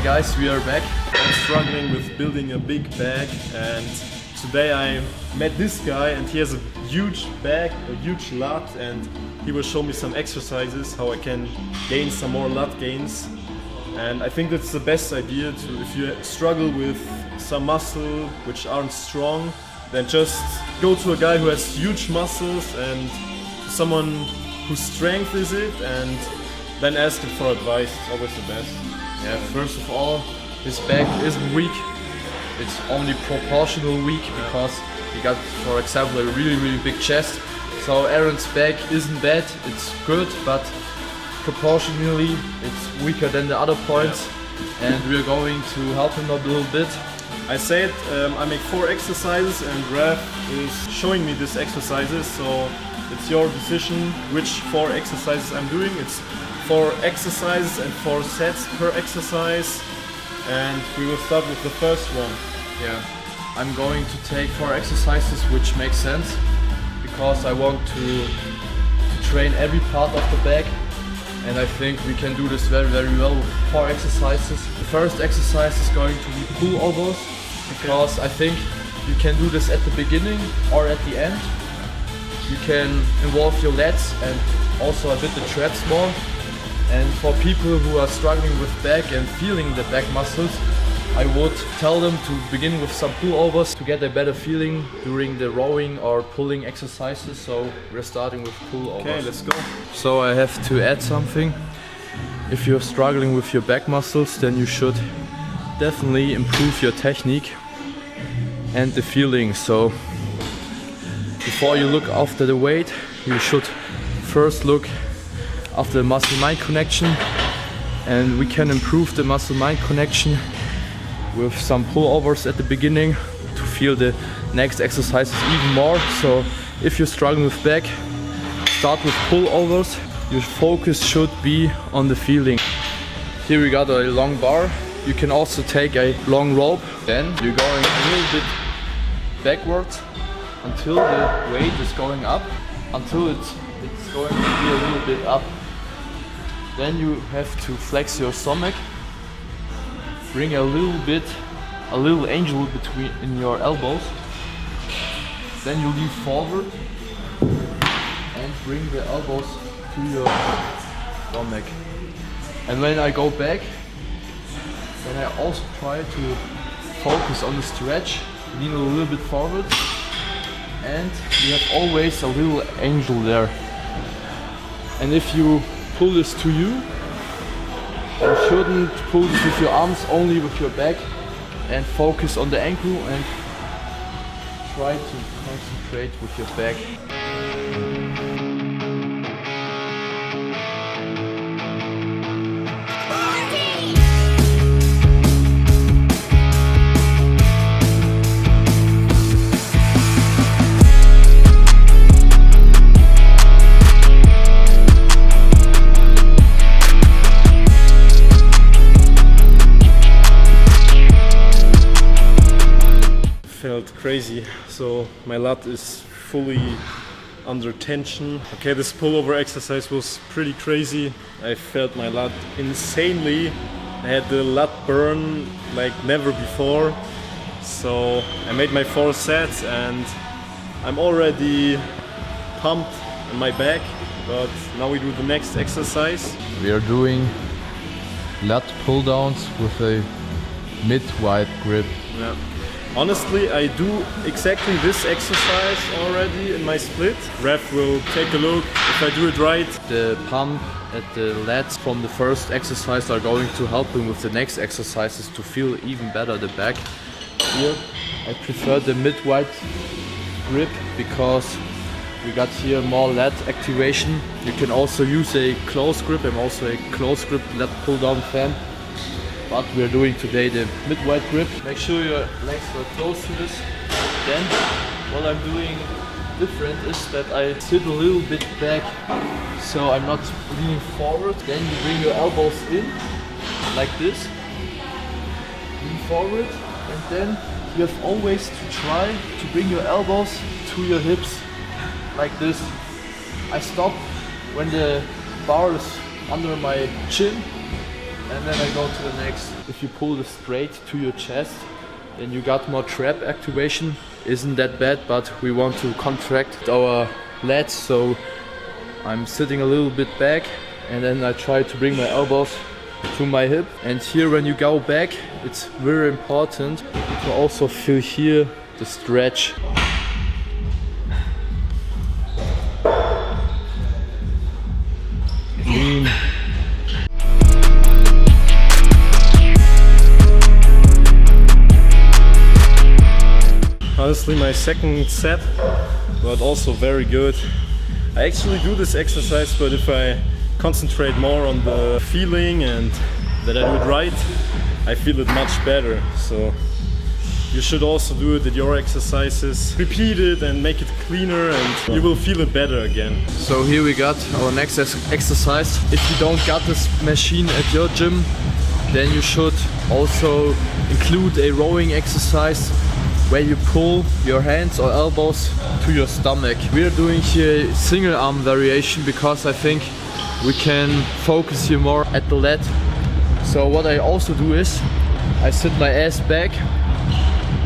guys, we are back. I'm struggling with building a big bag, and today I met this guy and he has a huge bag, a huge lat, and he will show me some exercises how I can gain some more lat gains. And I think that's the best idea to, if you struggle with some muscle which aren't strong, then just go to a guy who has huge muscles and to someone whose strength is it, and then ask him for advice. It's always the best. Yeah, first of all, his back isn't weak. It's only proportional weak because he got, for example, a really big chest. So Aaron's back isn't bad, it's good, but proportionally it's weaker than the other points, and we're going to help him a little bit. I said I make 4 exercises and Raf is showing me these exercises, so it's your decision which 4 exercises I'm doing. It's 4 exercises and 4 sets per exercise, and we will start with the first one. Yeah, I'm going to take 4 exercises which make sense because I want to train every part of the back, and I think we can do this very well with 4 exercises. The first exercise is going to be pullovers, because I think you can do this at the beginning or at the end. You can involve your lats and also a bit the traps more. And for people who are struggling with back and feeling the back muscles, I would tell them to begin with some pullovers to get a better feeling during the rowing or pulling exercises. So we're starting with pullovers. Okay, let's go. So I have to add something. If you're struggling with your back muscles, then you should definitely improve your technique and the feeling. So before you look after the weight, you should first look after the muscle-mind connection, and we can improve the muscle-mind connection with some pullovers at the beginning to feel the next exercises even more. So if you're struggling with back, start with pullovers. Your focus should be on the feeling. Here we got a long bar. You can also take a long rope. Then you're going a little bit backwards until the weight is going up, until it's going to be a little bit up. Then you have to flex your stomach, bring a little angle between in your elbows. Then you lean forward and bring the elbows to your stomach. And when I go back, then I also try to focus on the stretch, lean a little bit forward, and you have always a little angle there. And if you pull this to you shouldn't pull this with your arms, only with your back, and focus on the ankle and try to concentrate with your back. Felt crazy, so my lat is fully under tension. Okay, this pullover exercise was pretty crazy. I felt my lat insanely. I had the lat burn like never before. So I made my 4 sets and I'm already pumped in my back, but now we do the next exercise. We are doing lat pull downs with a mid-wide grip. Yeah. Honestly, I do exactly this exercise already in my split. Ref will take a look if I do it right. The pump at the lats from the first exercise are going to help him with the next exercises to feel even better the back. Here I prefer the mid-wide grip because we got here more lat activation. You can also use a close grip. I'm also a close grip lat pull down fan. But we're doing today the mid-wide grip. Make sure your legs are close to this. Then what I'm doing different is that I sit a little bit back, so I'm not leaning forward. Then you bring your elbows in like this, lean forward, and then you have always to try to bring your elbows to your hips like this. I stop when the bar is under my chin, and then I go to the next. If you pull this straight to your chest, then you got more trap activation. Isn't that bad, but we want to contract our lats, so I'm sitting a little bit back, and then I try to bring my elbows to my hip. And here when you go back, it's very important to also feel here the stretch. Clean. Honestly, my second set, but also very good. I actually do this exercise, but if I concentrate more on the feeling and that I do it right, I feel it much better. So you should also do it at your exercises. Repeat it and make it cleaner, and you will feel it better again. So here we got our next exercise. If you don't got this machine at your gym, then you should also include a rowing exercise where you pull your hands or elbows to your stomach. We are doing here single arm variation because I think we can focus here more at the lat. So what I also do is I sit my ass back,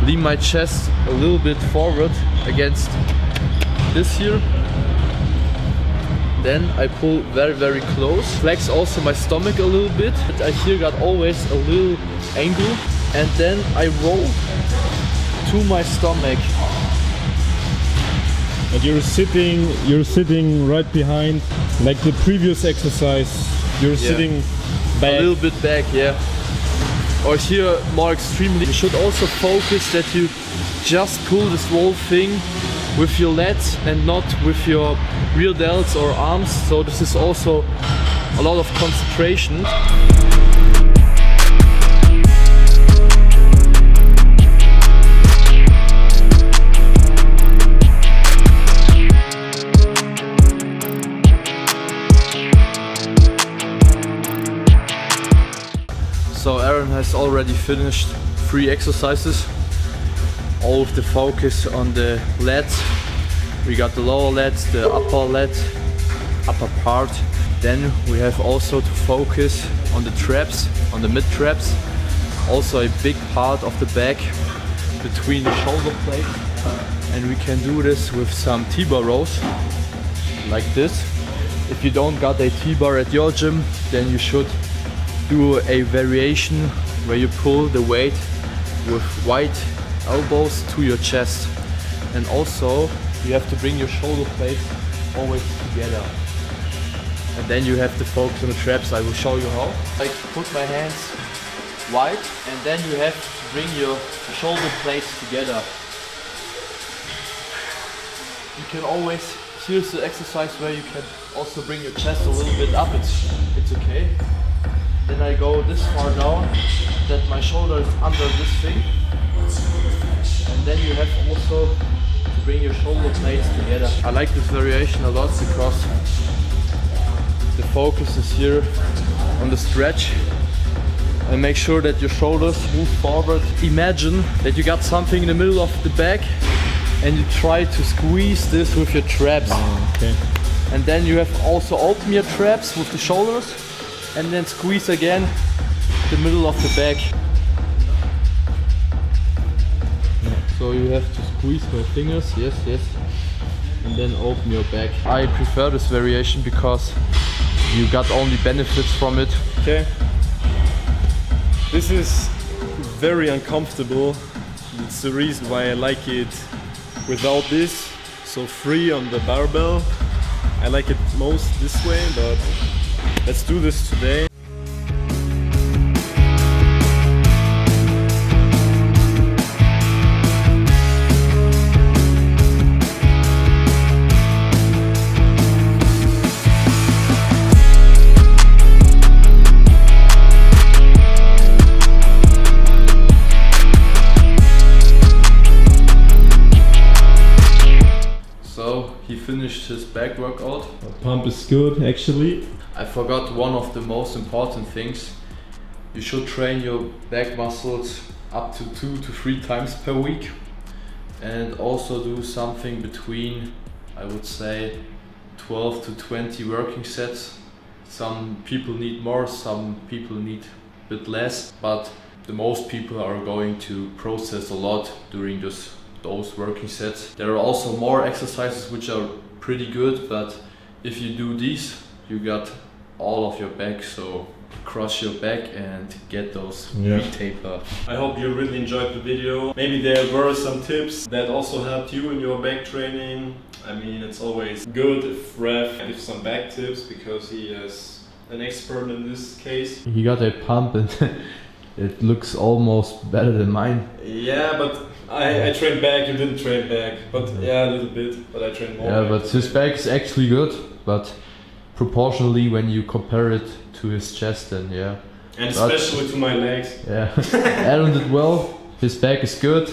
lean my chest a little bit forward against this here. Then I pull very close, flex also my stomach a little bit. I here got always a little angle, and then I roll to my stomach. And you're sitting right behind, like the previous exercise. You're sitting back. A little bit back, yeah. Or here more extremely. You should also focus that you just pull this whole thing with your lats and not with your rear delts or arms. So this is also a lot of concentration. So Aaron has already finished 3 exercises, all with the focus on the lats. We got the lower lats, the upper part. Then we have also to focus on the traps, on the mid traps. Also a big part of the back between the shoulder blades. And we can do this with some T-bar rows, like this. If you don't got a T-bar at your gym, then you should do a variation where you pull the weight with wide elbows to your chest, and also you have to bring your shoulder blades always together, and then you have to focus on the traps. I will show you how. I put my hands wide, and then you have to bring your shoulder blades together. You can always, here's the exercise where you can also bring your chest a little bit up. It's okay. Then I go this far down, that my shoulder is under this thing. And then you have also to bring your shoulder blades together. I like this variation a lot because the focus is here on the stretch. And make sure that your shoulders move forward. Imagine that you got something in the middle of the back and you try to squeeze this with your traps. Okay. And then you have also open your traps with the shoulders, and then squeeze again the middle of the back. So you have to squeeze my fingers, yes, and then open your back. I prefer this variation because you got only benefits from it. Okay. This is very uncomfortable. It's the reason why I like it without this, so free on the barbell. I like it most this way, but let's do this today. So he finished his back workout. The pump is good, actually. I forgot one of the most important things. You should train your back muscles up to 2 to 3 times per week, and also do something between, I would say, 12 to 20 working sets. Some people need more, some people need bit less, but the most people are going to process a lot during those working sets. There are also more exercises which are pretty good, but if you do these, you got all of your back, so cross your back and get those taper. I hope you really enjoyed the video. Maybe there were some tips that also helped you in your back training. I mean, it's always good if Ref gives some back tips because he is an expert in this case. He got a pump and it looks almost better than mine. Yeah, but I trained back, you didn't train back. But yeah, a little bit, but I trained more. Yeah, but his back is actually good, but proportionally when you compare it to his chest, then yeah. And especially to my legs. Yeah, Aaron did well, his back is good,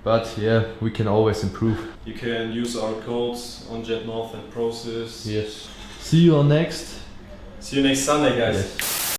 but yeah, we can always improve. You can use our codes on Jet North and Process. Yes. See you next Sunday, guys. Yes.